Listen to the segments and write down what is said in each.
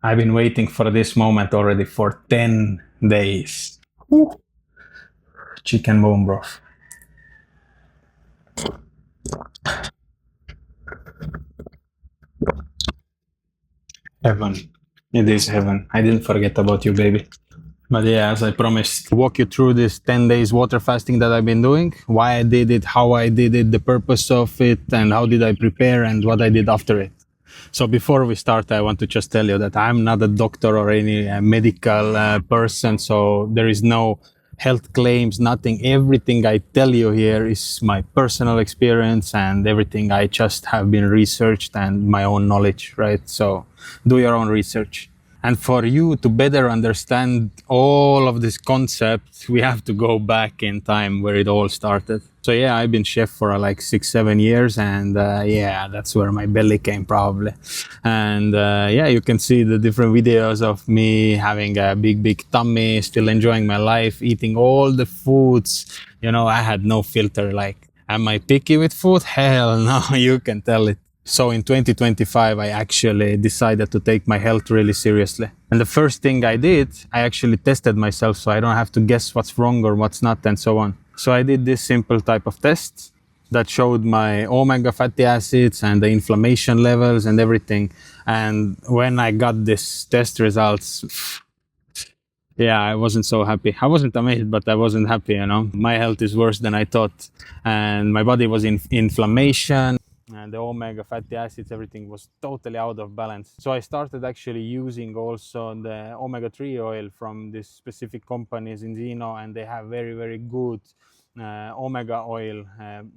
I've been waiting for this moment already for 10 days. Ooh. Chicken bone broth. Heaven. It is heaven. I didn't forget about you, baby. But yeah, as I promised, walk you through this 10 days water fasting that I've been doing, why I did it, how I did it, the purpose of it, and how did I prepare, and what I did after it. So before we start, I want to just tell you that I'm not a doctor or any medical person, so there is no health claims, nothing. Everything I tell you here is my personal experience and everything I just have been researched and my own knowledge, right? So do your own research. And for you to better understand all of this concept, we have to go back in time where it all started. So yeah, I've been chef for like 6, 7 years, and yeah, that's where my belly came probably. And yeah, you can see the different videos of me having a big tummy, still enjoying my life, eating all the foods. You know, I had no filter. Like, am I picky with food? Hell no, you can tell it. So in 2025, I actually decided to take my health really seriously. And the first thing I did, I actually tested myself so I don't have to guess what's wrong or what's not and so on. So I did this simple type of test that showed my omega fatty acids and the inflammation levels and everything. And when I got this test results, yeah, I wasn't so happy. I wasn't amazed, but I wasn't happy, you know. My health is worse than I thought. And my body was in inflammation, and the omega fatty acids, everything was totally out of balance. So I started actually using also the omega-3 oil from this specific company, Zinzino, and they have very good omega oil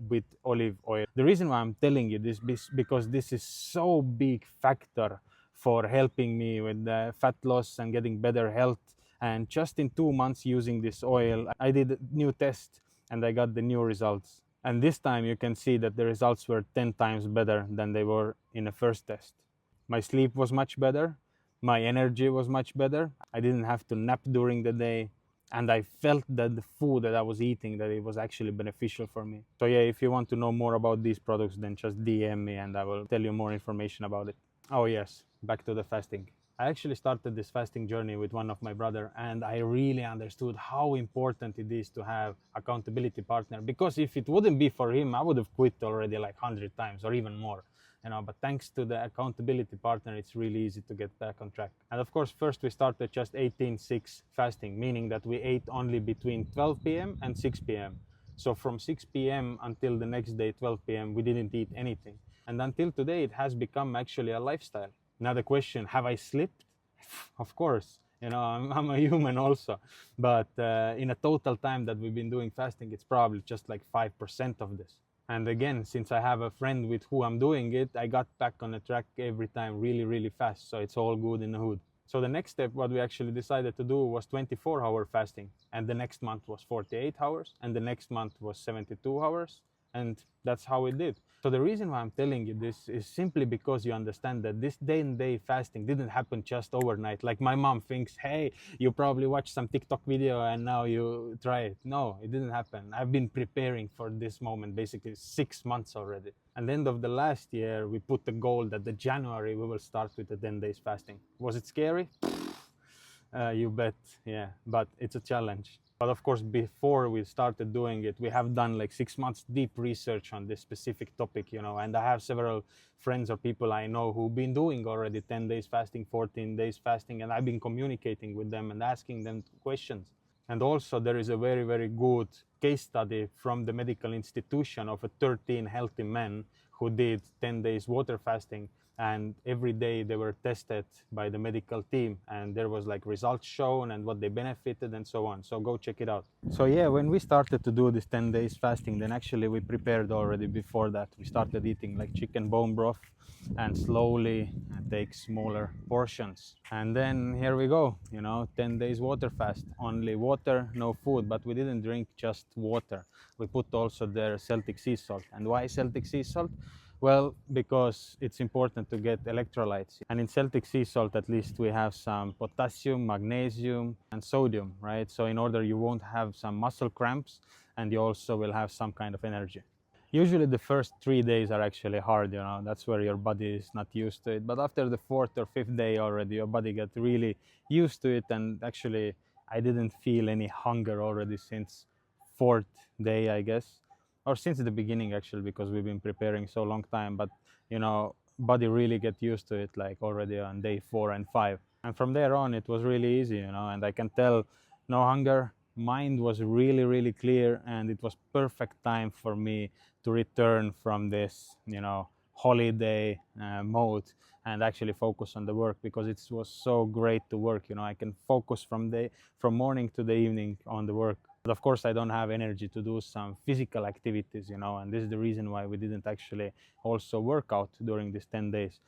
with olive oil. The reason why I'm telling you this is because this is so big factor for helping me with fat loss and getting better health. And just in 2 months using this oil, I did a new test and I got the new results. And this time you can see that the results were 10 times better than they were in the first test. My sleep was much better. My energy was much better. I didn't have to nap during the day. And I felt that the food that I was eating, that it was actually beneficial for me. So yeah, if you want to know more about these products, then just DM me and I will tell you more information about it. Oh yes, back to the fasting. I actually started this fasting journey with one of my brother, and I really understood how important it is to have accountability partner, because if it wouldn't be for him, I would have quit already like 100 times or even more. You know, but thanks to the accountability partner, it's really easy to get back on track. And of course, first we started just 18-6 fasting, meaning that we ate only between 12 p.m. and 6 p.m. So from 6 p.m. until the next day 12 p.m. we didn't eat anything. And until today it has become actually a lifestyle. Now the question, have I slipped? Of course, you know, I'm a human also. But in a total time that we've been doing fasting, it's probably just like 5% of this. And again, since I have a friend with who I'm doing it, I got back on the track every time really fast. So it's all good in the hood. So the next step, what we actually decided to do was 24-hour fasting. And the next month was 48 hours. And the next month was 72 hours. And that's how we did. So the reason why I'm telling you this is simply because you understand that this day-and-day fasting didn't happen just overnight. Like my mom thinks, hey, you probably watched some TikTok video and now you try it. No, it didn't happen. I've been preparing for this moment basically 6 months already. And the end of the last year, we put the goal that the January we will start with the 10 days fasting. Was it scary? You bet, yeah, but it's a challenge. But of course, before we started doing it, we have done like 6 months deep research on this specific topic, you know, and I have several friends or people I know who've been doing already 10 days fasting, 14 days fasting, and I've been communicating with them and asking them questions. And also there is a very good case study from the medical institution of a 13 healthy men who did 10 days water fasting, and every day they were tested by the medical team and there was like results shown and what they benefited and so on. So go check it out. So yeah, when we started to do this 10 days fasting, then actually we prepared already before that. We started eating like chicken bone broth and slowly take smaller portions. And then here we go, you know, 10 days water fast, only water, no food. But we didn't drink just water, we put also their Celtic sea salt. And why Celtic sea salt? Well, because it's important to get electrolytes. And in Celtic sea salt, at least we have some potassium, magnesium, and sodium, right? So in order you won't have some muscle cramps and you also will have some kind of energy. Usually the first 3 days are actually hard, you know, that's where your body is not used to it. But after the fourth or fifth day already, your body gets really used to it. And actually, I didn't feel any hunger already since fourth day, I guess, or since the beginning actually, because we've been preparing so long time. But you know, body really get used to it like already on day 4 and 5. And from there on, it was really easy, you know, and I can tell no hunger. Mind was really, really clear, and it was perfect time for me to return from this, you know, holiday mode and actually focus on the work, because it was so great to work. You know, I can focus from morning to the evening on the work. But of course, I don't have energy to do some physical activities, you know, and this is the reason why we didn't actually also work out during these 10 days.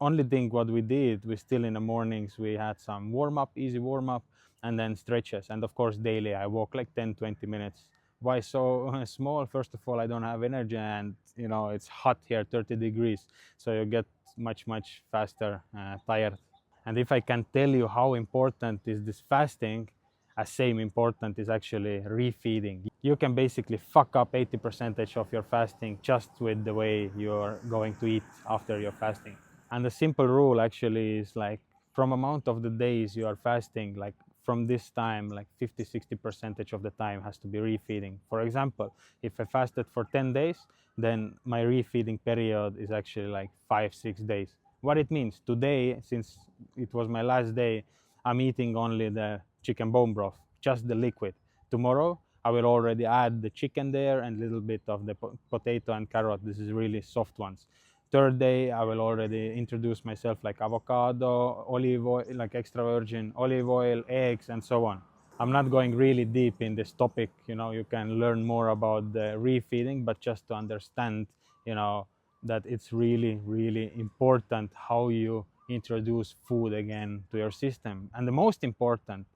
Only thing what we did, we still in the mornings, we had some warm up, easy warm up, and then stretches. And of course, daily I walk like 10-20 minutes. Why so small? First of all, I don't have energy, and you know, it's hot here, 30 degrees, so you get much faster tired. And if I can tell you how important is this fasting, as same important is actually refeeding. You can basically fuck up 80% of your fasting just with the way you're going to eat after your fasting. And the simple rule actually is like, from amount of the days you are fasting, like from this time, like 50-60% of the time has to be refeeding. For example, if I fasted for 10 days, then my refeeding period is actually like 5-6 days. What it means, today, since it was my last day, I'm eating only the chicken bone broth, just the liquid. Tomorrow I will already add the chicken there and a little bit of the potato and carrot. This is really soft ones. Third day I will already introduce myself like avocado, olive oil, like extra virgin olive oil, eggs, and so on. I'm not going really deep in this topic, you know, you can learn more about the refeeding, but just to understand, you know, that it's really important how you introduce food again to your system. And the most important,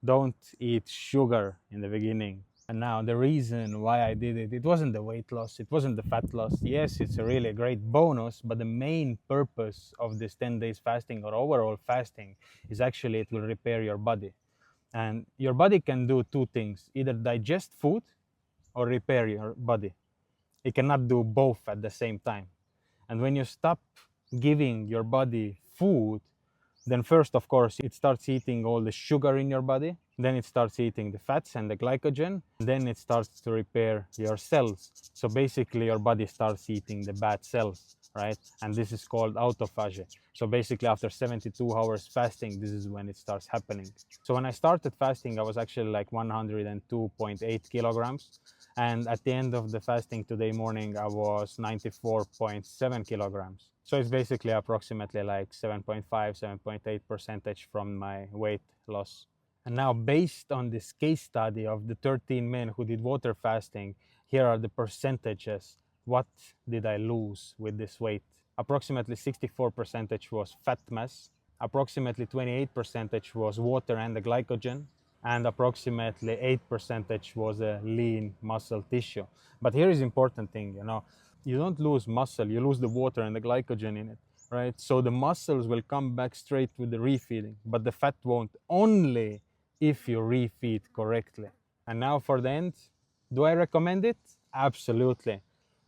don't eat sugar in the beginning. And now the reason why I did it, it wasn't the weight loss, it wasn't the fat loss. Yes, it's a really great bonus, but the main purpose of this 10 days fasting or overall fasting is actually it will repair your body. And your body can do two things, either digest food or repair your body. It cannot do both at the same time. And when you stop giving your body food, then first, of course, it starts eating all the sugar in your body. Then it starts eating the fats and the glycogen. Then it starts to repair your cells. So basically, your body starts eating the bad cells, right? And this is called autophagy. So basically, after 72 hours fasting, this is when it starts happening. So when I started fasting, I was actually like 102.8 kilograms. And at the end of the fasting today morning, I was 94.7 kilograms. So it's basically approximately like 7.5, 7.8 percentage from my weight loss. And now, based on this case study of the 13 men who did water fasting, here are the percentages. What did I lose with this weight? Approximately 64 percentage was fat mass, approximately 28 percentage was water and the glycogen, and approximately 8 percentage was a lean muscle tissue. But here is important thing, you know, you don't lose muscle, you lose the water and the glycogen in it, right? So the muscles will come back straight with the refeeding, but the fat won't, only if you refeed correctly. And now for the end, do I recommend it? Absolutely.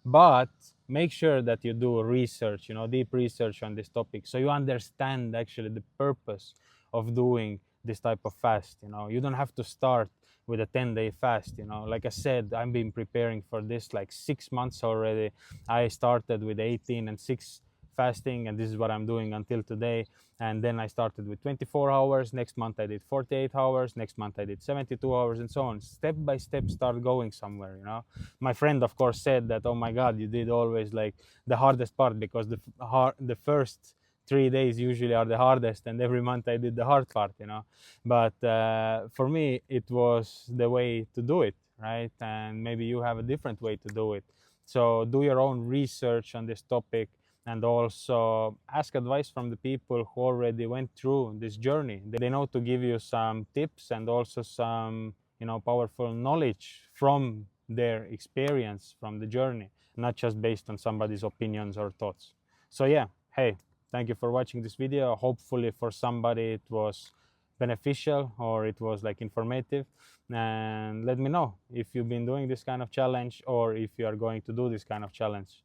But make sure that you do research, you know, deep research on this topic, so you understand actually the purpose of doing this type of fast. You know, you don't have to start with a 10-day fast. You know, like I said, I've been preparing for this like 6 months already. I started with 18 and 6 fasting, and this is what I'm doing until today. And then I started with 24 hours. Next month I did 48 hours. Next month I did 72 hours, and so on. Step by step, start going somewhere, you know. My friend, of course, said that, oh my God, you did always like the hardest part, because the first 3 days usually are the hardest, and every month I did the hard part, you know. But for me, it was the way to do it, right? And maybe you have a different way to do it. So do your own research on this topic, and also ask advice from the people who already went through this journey. They know to give you some tips and also some, you know, powerful knowledge from their experience from the journey, not just based on somebody's opinions or thoughts. So yeah, hey, thank you for watching this video. Hopefully for somebody it was beneficial or it was like informative, and let me know if you've been doing this kind of challenge or if you are going to do this kind of challenge.